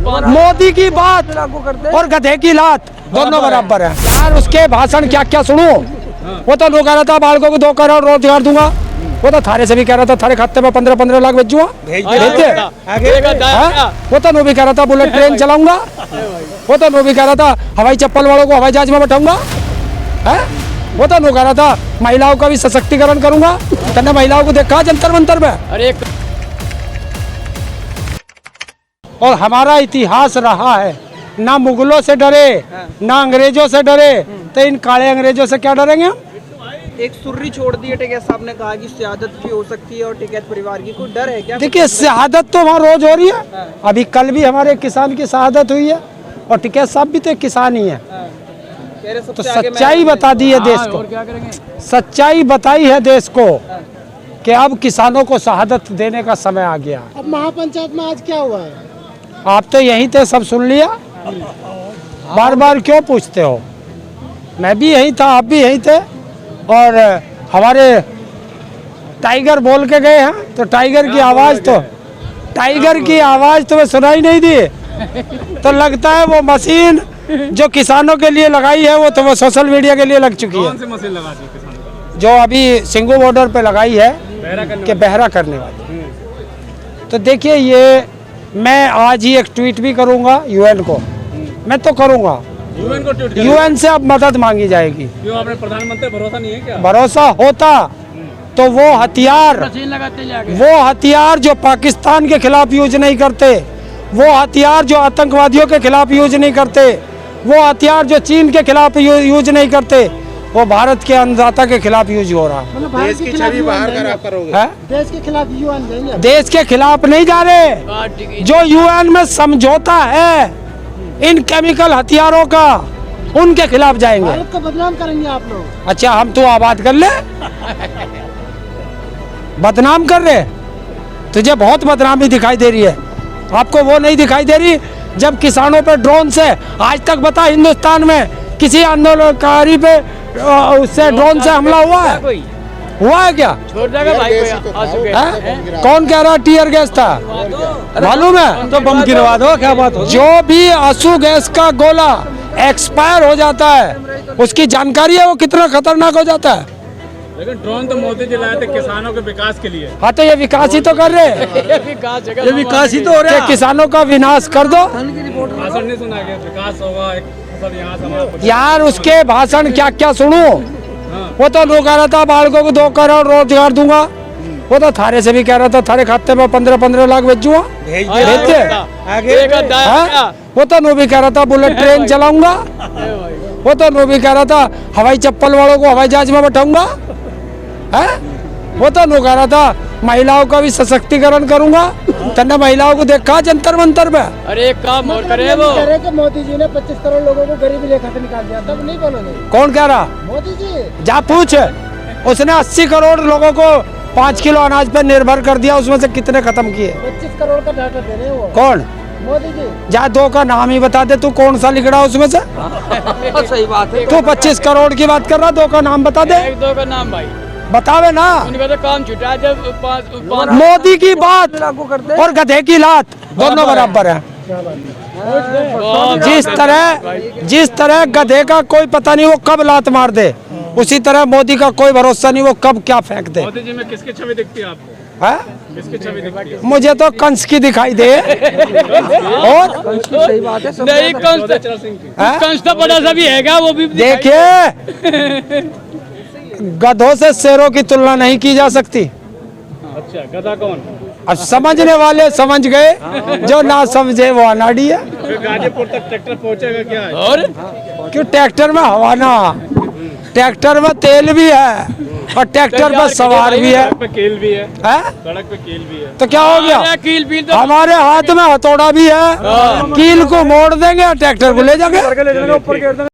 मोदी की बात और गधे की लात दोनों बराबर है यार। उसके भाषण क्या क्या सुनो। वो तो कह रहा था बालकों को 2 करोड़ रोजगार दूंगा। वो तो थारे से भी कह रहा था थारे खाते में 15-15 लाख भेजूंगा। वो तो भी कह रहा था बुलेट ट्रेन चलाऊंगा। वो तो भी कह रहा था हवाई चप्पल वालों को हवाई जहाज में बैठाऊंगा। वो तो कह रहा था महिलाओं का भी सशक्तिकरण करूंगा। तने महिलाओं को देखा जंतर मंतर में। अरे और हमारा इतिहास रहा है ना मुगलों से डरे ना अंग्रेजों से डरे, तो इन काले अंग्रेजों से क्या डरेंगे। एक सुर्री छोड़ दी है टिकैत साहब ने कहा कि शहादत भी हो सकती है और टिकैत परिवार की कोई डर है क्या? देखिए शहादत तो वहाँ रोज हो रही है। अभी कल भी हमारे किसान की शहादत हुई है और टिकैत साहब भी तो एक किसान ही है। तो सच्चाई बता दी है देश को, सच्चाई बताई है देश को कि अब किसानों को शहादत देने का समय आ गया। अब महापंचायत में आज क्या हुआ है? आप तो यहीं थे, सब सुन लिया। बार बार क्यों पूछते हो? मैं भी यहीं था, आप भी यहीं थे। और हमारे टाइगर बोल के गए हैं तो टाइगर की आवाज़ तुम्हें सुनाई नहीं दी। तो लगता है वो मशीन जो किसानों के लिए लगाई है वो तो वो सोशल मीडिया के लिए लग चुकी है। कौन सी मशीन लगा दी किसानों को? जो अभी सिंगू बॉर्डर पे लगाई है कि बहरा करने वाली। तो देखिए ये मैं आज ही एक ट्वीट भी करूंगा यूएन को। मैं तो करूंगा यूएन को ट्वीट यूएन से अब मदद मांगी जाएगी। क्यों आपने प्रधानमंत्री भरोसा नहीं है क्या? भरोसा होता तो वो हथियार जो पाकिस्तान के खिलाफ यूज नहीं करते, वो हथियार जो आतंकवादियों के खिलाफ यूज नहीं करते, वो हथियार जो चीन के खिलाफ यूज नहीं करते, वो भारत के अन्नदाता के खिलाफ यूज हो रहा। देश की छवि बाहर खराब करोगे? देश के खिलाफ यूएन जाएंगे? देश के खिलाफ नहीं जा रहे। जो यूएन में समझौता है इन केमिकल हथियारों का, उनके खिलाफ जाएंगे। भारत को बदनाम करेंगे आप लोग। अच्छा हम तो आबाद कर ले। बदनाम कर रहे? तुझे बहुत बदनामी दिखाई दे रही है, आपको वो नहीं दिखाई दे रही जब किसानों पे ड्रोन से आज तक बता हिंदुस्तान में किसी आंदोलनकारी पे उससे ड्रोन से हमला हुआ है क्या? छोड़ देगा भाई कौन कह रहा टीयर गैस था? मालूम है तो बम गिरवा दो। क्या बात हो? जो भी आंसू गैस का गोला एक्सपायर हो जाता है उसकी जानकारी है वो कितना खतरनाक हो जाता है। लेकिन ड्रोन तो मोदी जी लाए थे किसानों के विकास के लिए। हाँ तो ये विकास ही तो कर रहे हैं। ये विकास ही तो हो रहा है। किसानों का विनाश कर दो। भाषण नहीं सुना गया विकास होगा यहाँ यार उसके भाषण क्या क्या सुनो। वो तो कह रहा था बालकों को 2 करोड़ रोजगार दूंगा। वो तो थारे से भी कह रहा था थारे खाते में 15-15 लाख भेजूंगा। वो तो भी कह रहा था बुलेट ट्रेन चलाऊंगा। वो तो भी कह रहा था हवाई चप्पल वालों को हवाई जहाज में बैठाऊंगा। वो तो कह रहा था महिलाओं का भी सशक्तिकरण करूंगा। तने महिलाओं को देखा जंतर मंतर में। अरे एक काम और करे वो कि मोदी जी ने 25 करोड़ लोगों को गरीबी रेखा से निकाल दिया, तब नहीं बोलोगे? कौन कह रहा? मोदी जी। जा पूछ। उसने 80 करोड़ लोगों को 5 किलो अनाज पर निर्भर कर दिया, उसमें से कितने खत्म किए? 25 करोड़ का डाटा दे रहे हो। कौन? मोदी जी। जा 2 का नाम ही बता दे, तू कौन सा लिख रहा है उसमें से? सही बात है। तू 25 करोड़ की बात कर रहा, 2 का नाम बता दे। 1-2 का नाम भाई बतावे ना। उनका तो काम छुटा है जब 5 मोदी की बात और गधे की लात दोनों बराबर है। जिस तरह गधे का कोई पता नहीं वो कब लात मार दे, उसी तरह मोदी का कोई भरोसा नहीं वो कब क्या फेंक दे। मोदी जी में किसकी छवि दिखती है आपको? किसकी छवि दिखती है? मुझे तो कंस की दिखाई दे। और सही बात है। नहीं कंस तो बड़ा सा भी है वो भी। देखिए गधों से शेरों की तुलना नहीं की जा सकती। अच्छा गधा कौन? अब समझने वाले समझ गए, जो ना समझे वो अनाड़ी है। फिर गाजीपुर तक ट्रैक्टर पहुंचेगा क्या? और क्यों? ट्रैक्टर में हवा ना, ट्रैक्टर में तेल भी है और ट्रैक्टर पर सवार भी है। सड़क पे कील भी है। सड़क पे कील भी है। तो क्या हो गया? कील तो हमारे हाथ में हथौड़ा भी है, कील को मोड़ देंगे और ट्रैक्टर को ले जाएंगे।